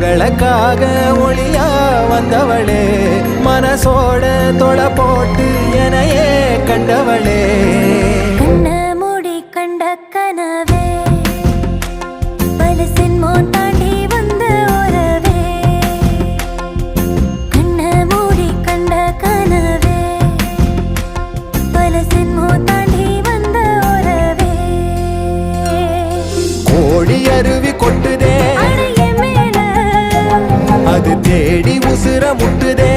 எங்களுக்காக ஒளியா வந்தவளே, மனசோட தொலை போட்டு எனையே கண்டவளே. கண்ண மூடி கண்ட கனவே, பல சின்மோ தாண்டி வந்த உறவே. கண்ண மூடி கண்ட கனவே, பல சின்மோ தாண்டி வந்த உறவே. கோழி அருவி கொட்டுதே, அடைய மேல அது தேடி உசுர முட்டுதே.